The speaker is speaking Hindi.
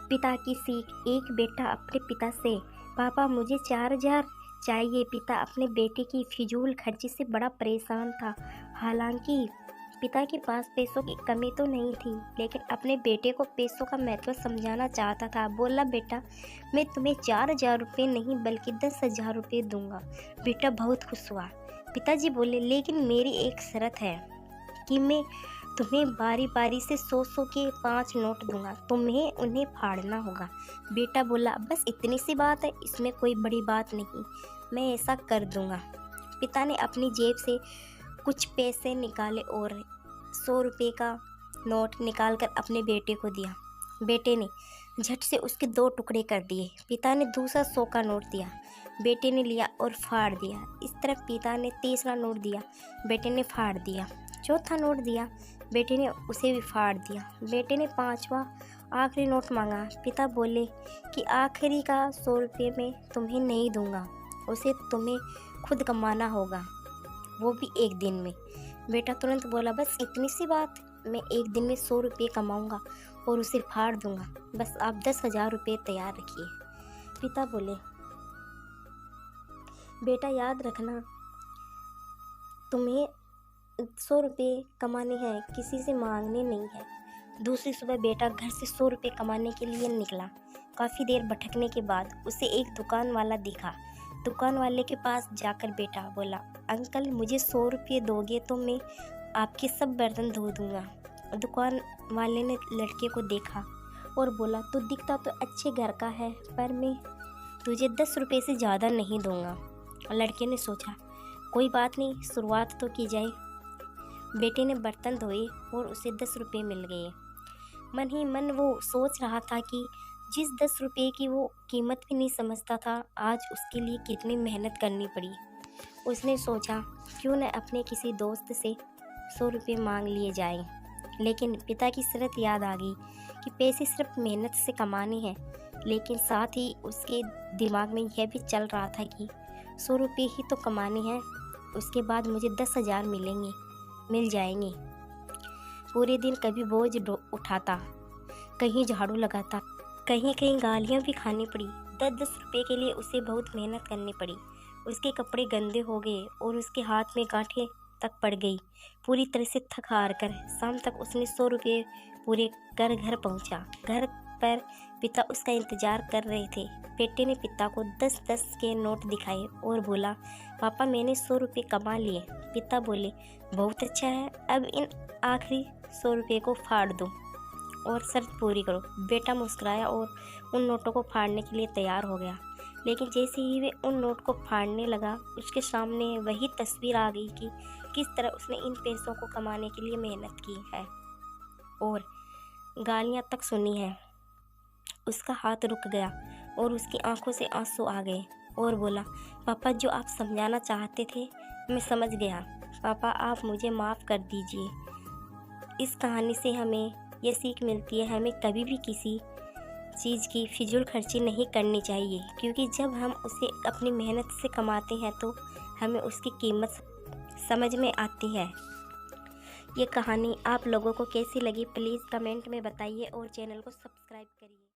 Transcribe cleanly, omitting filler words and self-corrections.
पिता की सीख। एक बेटा अपने पिता से, पापा मुझे 4000 चाहिए। पिता अपने बेटे की फिजूल खर्ची से बड़ा परेशान था। हालांकि पिता के पास पैसों की कमी तो नहीं थी, लेकिन अपने बेटे को पैसों का महत्व समझाना चाहता था। बोला, बेटा मैं तुम्हें 4000 रुपये नहीं बल्कि 10,000 रुपये दूंगा। बेटा बहुत खुश हुआ। पिताजी बोले, लेकिन मेरी एक शर्त है कि मैं तुम्हें बारी बारी से 100-100 के 5 नोट दूंगा, तुम्हें उन्हें फाड़ना होगा। बेटा बोला, बस इतनी सी बात है, इसमें कोई बड़ी बात नहीं, मैं ऐसा कर दूंगा। पिता ने अपनी जेब से कुछ पैसे निकाले और 100 रुपये का नोट निकालकर अपने बेटे को दिया। बेटे ने झट से उसके 2 टुकड़े कर दिए। पिता ने दूसरा 100 का नोट दिया। बेटे ने लिया और फाड़ दिया। इस तरह पिता ने तीसरा नोट दिया, बेटे ने फाड़ दिया। चौथा नोट दिया, बेटे ने उसे भी फाड़ दिया। बेटे ने 5वां आखिरी नोट मांगा। पिता बोले कि आखिरी का 100 रुपये मैं तुम्हें नहीं दूंगा, उसे तुम्हें खुद कमाना होगा, वो भी एक दिन में। बेटा तुरंत बोला, बस इतनी सी बात, मैं एक दिन में 100 रुपये कमाऊंगा और उसे फाड़ दूंगा, बस आप 10,000 रुपये तैयार रखिए। पिता बोले, बेटा याद रखना, तुम्हें 100 रुपये कमाने हैं, किसी से मांगने नहीं है। दूसरी सुबह बेटा घर से 100 रुपये कमाने के लिए निकला। काफ़ी देर भटकने के बाद उसे एक दुकान वाला दिखा। दुकान वाले के पास जाकर बेटा बोला, अंकल मुझे 100 रुपये दोगे तो मैं आपके सब बर्तन धो दूंगा। दुकान वाले ने लड़के को देखा और बोला, तू दिखता तो अच्छे घर का है, पर मैं तुझे 10 रुपये से ज़्यादा नहीं दूंगा। लड़के ने सोचा, कोई बात नहीं, शुरुआत तो की जाए। बेटे ने बर्तन धोए और उसे 10 रुपये मिल गए। मन ही मन वो सोच रहा था कि जिस 10 रुपये की वो कीमत भी नहीं समझता था, आज उसके लिए कितनी मेहनत करनी पड़ी। उसने सोचा, क्यों न अपने किसी दोस्त से 100 रुपये मांग लिए जाए। लेकिन पिता की शर्त याद आ गई कि पैसे सिर्फ मेहनत से कमाने हैं। लेकिन साथ ही उसके दिमाग में यह भी चल रहा था कि 100 रुपये ही तो कमाने हैं, उसके बाद मुझे 10,000 मिल जाएंगे। पूरे दिन कभी बोझ उठाता, कहीं झाड़ू लगाता, कहीं कहीं गालियाँ भी खानी पड़ी। 10-10 रुपये के लिए उसे बहुत मेहनत करनी पड़ी। उसके कपड़े गंदे हो गए और उसके हाथ में गांठें तक पड़ गई। पूरी तरह से थक हार कर शाम तक उसने 100 रुपये पूरे कर घर पहुंचा। घर पर पिता उसका इंतजार कर रहे थे। बेटे ने पिता को 10-10 के नोट दिखाए और बोला, पापा मैंने 100 रुपये कमा लिए। पिता बोले, बहुत अच्छा है, अब इन आखिरी 100 रुपये को फाड़ दो और शर्त पूरी करो। बेटा मुस्कुराया और उन नोटों को फाड़ने के लिए तैयार हो गया। लेकिन जैसे ही वे उन नोट को फाड़ने लगा, उसके सामने वही तस्वीर आ गई कि किस तरह उसने इन पैसों को कमाने के लिए मेहनत की है और गालियाँ तक सुनी है। उसका हाथ रुक गया और उसकी आंखों से आंसू आ गए और बोला, पापा जो आप समझाना चाहते थे मैं समझ गया। पापा आप मुझे माफ़ कर दीजिए। इस कहानी से हमें यह सीख मिलती है, हमें कभी भी किसी चीज़ की फिजूल खर्ची नहीं करनी चाहिए, क्योंकि जब हम उसे अपनी मेहनत से कमाते हैं तो हमें उसकी कीमत समझ में आती है। ये कहानी आप लोगों को कैसी लगी प्लीज़ कमेंट में बताइए और चैनल को सब्सक्राइब करिए।